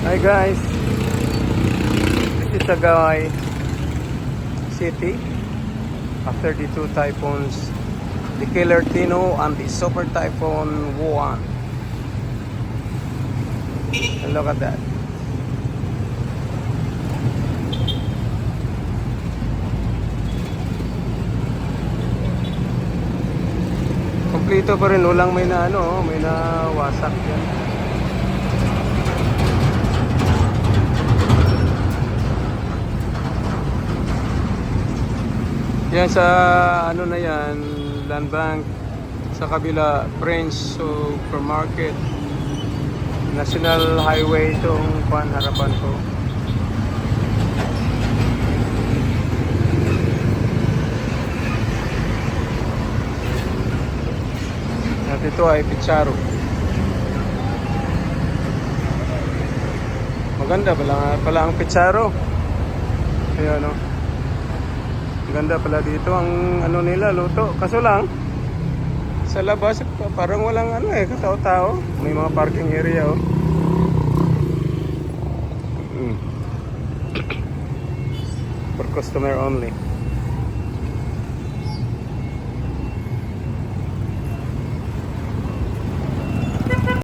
Hi guys, this is Tagay City after the two typhoons, the Killer Tino and the Super Typhoon Wuhan. And look at that. Kompleto pa rin, walang may wasak yan. Yan sa na yan, Land Bank, sa kabila French Supermarket, National Highway itong harapan ko. At ito ay Picharo. Maganda pala ang Picharo. Ayan o. Ganda pala dito ang nila luto. Kaso lang sa labas parang walang katao-tao. May mga parking area For customer only.